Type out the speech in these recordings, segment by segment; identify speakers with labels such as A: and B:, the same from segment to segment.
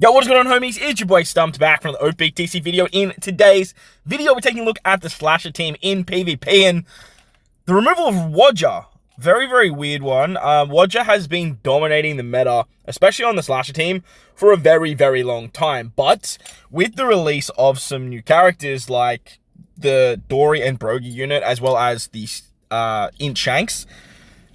A: Yo, what's going on, homies? It's your boy Stumped back from the OPTC video. In today's video, we're taking a look at the Slasher team in PvP and the removal of WOGER. Very, very weird one. WOGER has been dominating the meta, especially on the Slasher team, for a very, very long time. But with the release of some new characters like the Dory and Broggy unit, as well as the Int Shanks,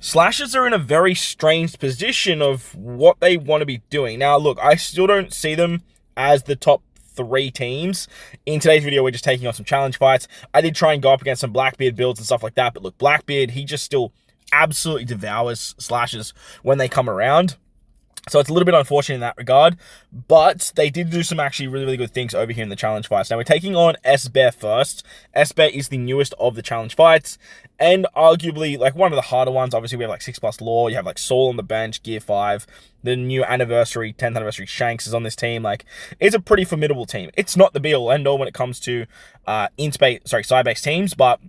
A: Slashers are in a very strange position of what they want to be doing. Now, look, I still don't see them as the top 3 teams. In today's video, we're just taking on some challenge fights. I did try and go up against some Blackbeard builds and stuff like that, but look, Blackbeard, he just still absolutely devours Slashers when they come around. So it's a little bit unfortunate in that regard, but they did do some actually really, really good things over here in the challenge fights. Now we're taking on S-Bear first. S-Bear is the newest of the challenge fights, and arguably like one of the harder ones. Obviously, we have like 6+ lore. You have like Soul on the bench, Gear 5. The new anniversary, 10th anniversary Shanks is on this team. Like, it's a pretty formidable team. It's not the be-all, end-all when it comes to side-based teams, but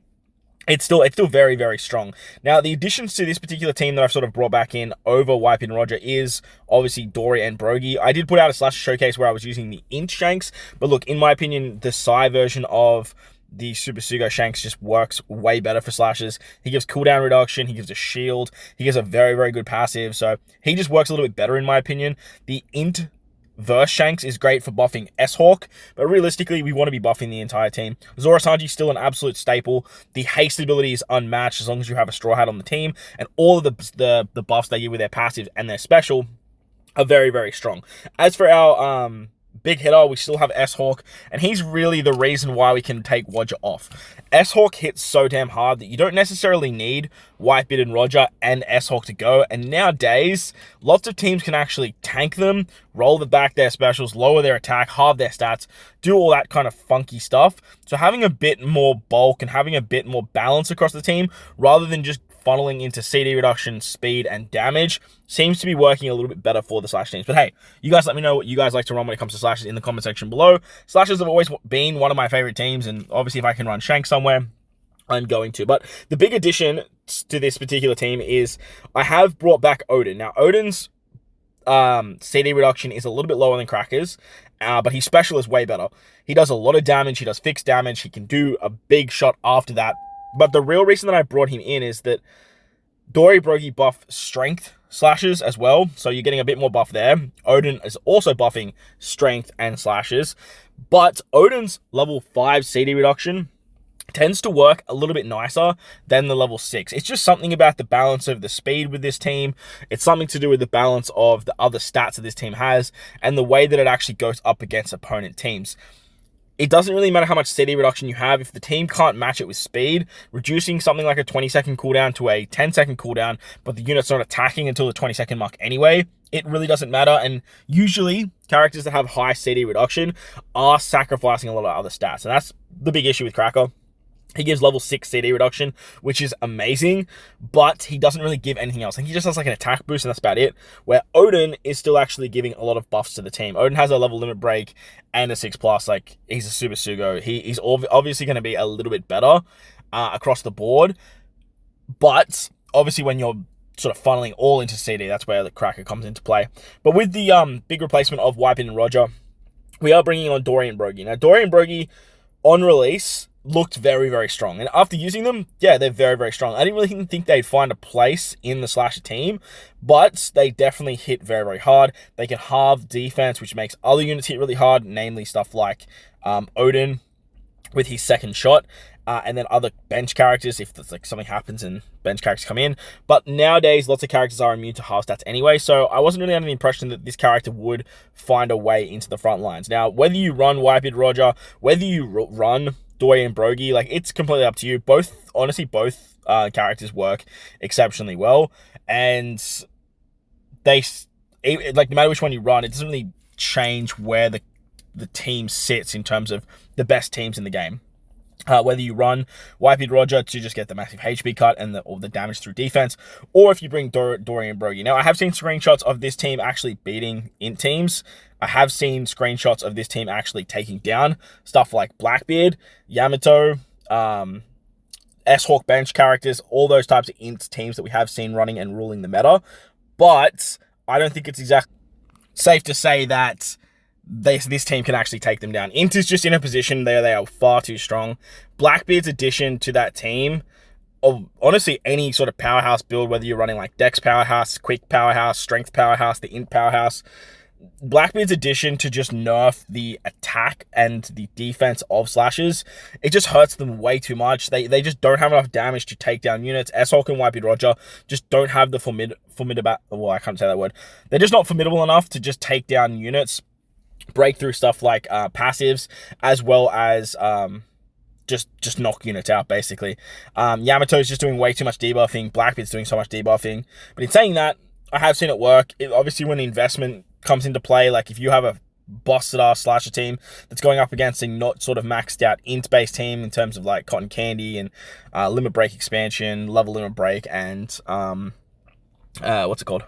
A: it's still very, very strong. Now, the additions to this particular team that I've sort of brought back in over Wipe and Roger is obviously Dory and Broggy. I did put out a Slasher showcase where I was using the Int Shanks, but look, in my opinion, the Psy version of the Super Sugo Shanks just works way better for Slashers. He gives cooldown reduction, he gives a shield, he gives a very, very good passive, so he just works a little bit better in my opinion. The Int Verse Shanks is great for buffing S-Hawk, but realistically, we want to be buffing the entire team. Zora Sanji's still an absolute staple. The haste ability is unmatched as long as you have a Straw Hat on the team, and all of the buffs they give with their passive and their special are very, very strong. As for our big hitter, we still have S-Hawk, and he's really the reason why we can take Roger off. S-Hawk hits so damn hard that you don't necessarily need Whitebeard and Roger and S-Hawk to go, and nowadays, lots of teams can actually tank them, roll back their specials, lower their attack, halve their stats, do all that kind of funky stuff. So having a bit more bulk and having a bit more balance across the team, rather than just funneling into CD reduction, speed, and damage, seems to be working a little bit better for the Slash teams. But hey, you guys let me know what you guys like to run when it comes to Slashers in the comment section below. Slashers have always been one of my favorite teams, and obviously if I can run Shank somewhere, I'm going to. But the big addition to this particular team is I have brought back Oden. Now, Oden's CD reduction is a little bit lower than Cracker's, but his special is way better. He does a lot of damage, he does fixed damage, he can do a big shot after that. But the real reason that I brought him in is that Dory Broggy buff strength Slashers as well, so you're getting a bit more buff there. Oden is also buffing strength and Slashers, but Oden's level 5 CD reduction tends to work a little bit nicer than the level 6. It's just something about the balance of the speed with this team. It's something to do with the balance of the other stats that this team has and the way that it actually goes up against opponent teams. It doesn't really matter how much CD reduction you have. If the team can't match it with speed, reducing something like a 20-second cooldown to a 10-second cooldown, but the unit's not attacking until the 20-second mark anyway, it really doesn't matter. And usually, characters that have high CD reduction are sacrificing a lot of other stats. And that's the big issue with Cracker. He gives level 6 CD reduction, which is amazing, but he doesn't really give anything else. I think he just has like an attack boost, and that's about it. Where Oden is still actually giving a lot of buffs to the team. Oden has a level limit break and a 6+. Like, he's a Super Sugo. He's obviously going to be a little bit better across the board. But obviously, when you're sort of funneling all into CD, that's where the Cracker comes into play. But with the big replacement of Wipe and Roger, we are bringing on Dory and Broggy. Now, Dory and Broggy, on release, looked very, very strong. And after using them, yeah, they're very, very strong. I didn't really think they'd find a place in the Slasher team, but they definitely hit very, very hard. They can halve defense, which makes other units hit really hard, namely stuff like Oden with his second shot, and then other bench characters if there's like something happens and bench characters come in. But nowadays, lots of characters are immune to half stats anyway, so I wasn't really under the impression that this character would find a way into the front lines. Now, whether you run Wipebeard Roger, whether you run Dory and Broggy, like, it's completely up to you. Honestly, both characters work exceptionally well, and they, like, no matter which one you run, it doesn't really change where the team sits in terms of the best teams in the game. Whether you run Wipebeard Roger to just get the massive HP cut and all the damage through defense, or if you bring Dory and Broggy. Now, I have seen screenshots of this team actually beating Int teams. I have seen screenshots of this team actually taking down stuff like Blackbeard, Yamato, S-Hawk bench characters, all those types of Int teams that we have seen running and ruling the meta. But I don't think it's exactly safe to say that this team can actually take them down. Int is just in a position there they are far too strong. Blackbeard's addition to that team, of honestly any sort of powerhouse build, whether you're running like Dex powerhouse, Quick powerhouse, Strength powerhouse, the Int powerhouse, Blackbeard's addition to just nerf the attack and the defense of Slashers, it just hurts them way too much. They just don't have enough damage to take down units. S-Hulk and Whitebeard Roger just don't have the formidable, well, I can't say that word. They're just not formidable enough to just take down units, break through stuff like passives, as well as just knock units out, basically. Yamato's just doing way too much debuffing. Blackbeard's doing so much debuffing. But in saying that, I have seen it work. Obviously, when the investment comes into play, like if you have a busted ass Slasher team that's going up against a not sort of maxed out int based team in terms of like Cotton Candy and limit break expansion, level limit break, and what's it called?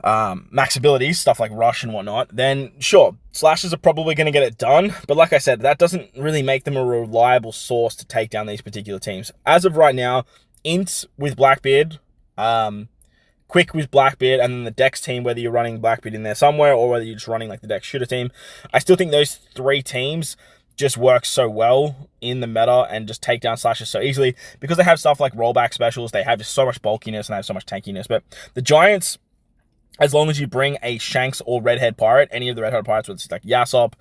A: Max abilities, stuff like Rush and whatnot, then sure, Slashers are probably going to get it done. But like I said, that doesn't really make them a reliable source to take down these particular teams. As of right now, Int with Blackbeard, Quick with Blackbeard, and then the Dex team, whether you're running Blackbeard in there somewhere or whether you're just running like the Dex shooter team, I still think those three teams just work so well in the meta and just take down Slashers so easily because they have stuff like rollback specials, they have just so much bulkiness and they have so much tankiness. But the Giants, as long as you bring a Shanks or Redhead Pirate, any of the Redhead Pirates, whether it's like Yasop,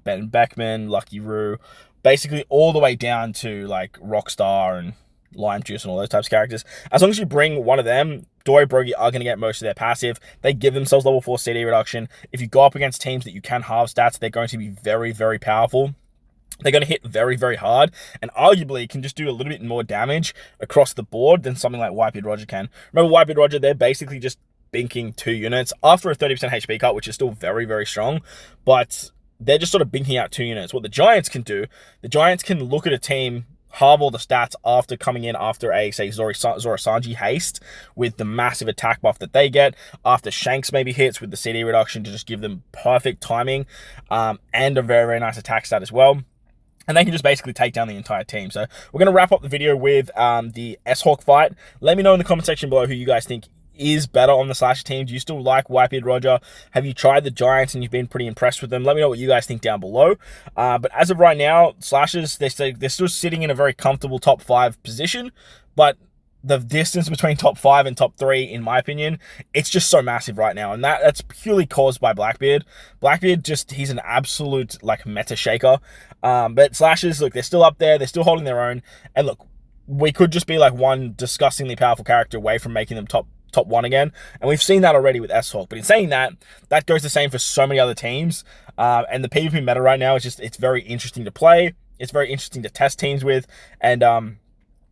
A: Ben Beckman, Lucky Roo, basically all the way down to like Rockstar and Lime Juice and all those types of characters, as long as you bring one of them, Dory and Broggy are going to get most of their passive. They give themselves level 4 CD reduction. If you go up against teams that you can halve stats, they're going to be very, very powerful. They're going to hit very, very hard, and arguably can just do a little bit more damage across the board than something like Whitebeard Roger can. Remember Whitebeard Roger, they're basically just binking 2 units after a 30% HP cut, which is still very, very strong, but they're just sort of binking out 2 units. What the Giants can do, the Giants can look at a team, halve all the stats after coming in after a, say, Zora Sanji haste with the massive attack buff that they get, after Shanks maybe hits with the CD reduction to just give them perfect timing, and a very, very nice attack stat as well. And they can just basically take down the entire team. So we're going to wrap up the video with the S-Hawk fight. Let me know in the comment section below who you guys think is better on the Slasher team. Do you still like Whitebeard Roger? Have you tried the Giants and you've been pretty impressed with them? Let me know what you guys think down below. But as of right now, Slashers, they're still sitting in a very comfortable top 5 position, but the distance between top 5 and top 3, in my opinion, it's just so massive right now, and that's purely caused by Blackbeard. Blackbeard he's an absolute like meta shaker. But Slashers, look, they're still up there, they're still holding their own, and look, we could just be like one disgustingly powerful character away from making them top 1 again, and we've seen that already with S-Hawk. But in saying that, that goes the same for so many other teams, and the PvP meta right now is it's very interesting to play, it's very interesting to test teams with, and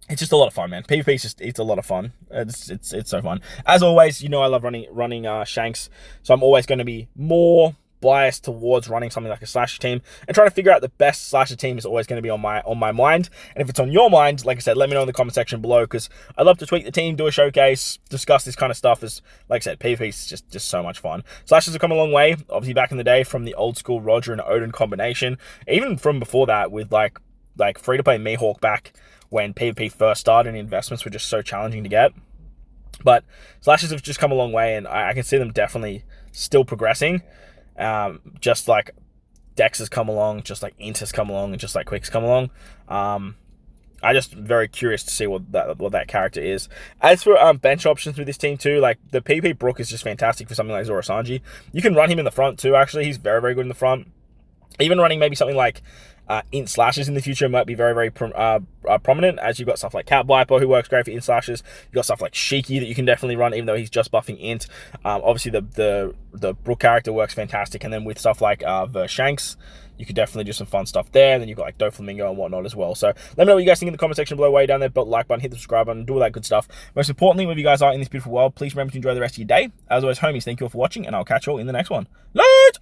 A: it's just a lot of fun, man. PvP is it's a lot of fun. It's so fun. As always, you know I love running Shanks, so I'm always going to be more biased towards running something like a Slasher team, and trying to figure out the best Slasher team is always going to be on my mind. And if it's on your mind, like I said, let me know in the comment section below, because I love to tweak the team, do a showcase, discuss this kind of stuff. As like I said, PvP is just so much fun. Slashers have come a long way, obviously back in the day, from the old school Roger and Oden combination, even from before that with like free-to-play Mihawk back when PvP first started and investments were just so challenging to get. But Slashers have just come a long way, and I can see them definitely still progressing. Just like Dex has come along, just like Int has come along, and just like Quick's come along. I just very curious to see what that character is. As for bench options with this team too, like the PvP Brook is just fantastic for something like Zora Sanji. You can run him in the front too, actually. He's very, very good in the front. Even running maybe something like Int Slashers in the future might be very, very prominent, as you've got stuff like Cat Viper, who works great for Int Slashers. You've got stuff like Shiki that you can definitely run, even though he's just buffing Int. Obviously, the Brook character works fantastic, and then with stuff like the Shanks, you could definitely do some fun stuff there. And then you've got like Doflamingo and whatnot as well. So let me know what you guys think in the comment section below, way down there. But like button, hit the subscribe button, do all that good stuff. Most importantly, wherever you guys are in this beautiful world, please remember to enjoy the rest of your day. As always, homies, thank you all for watching, and I'll catch you all in the next one. Later!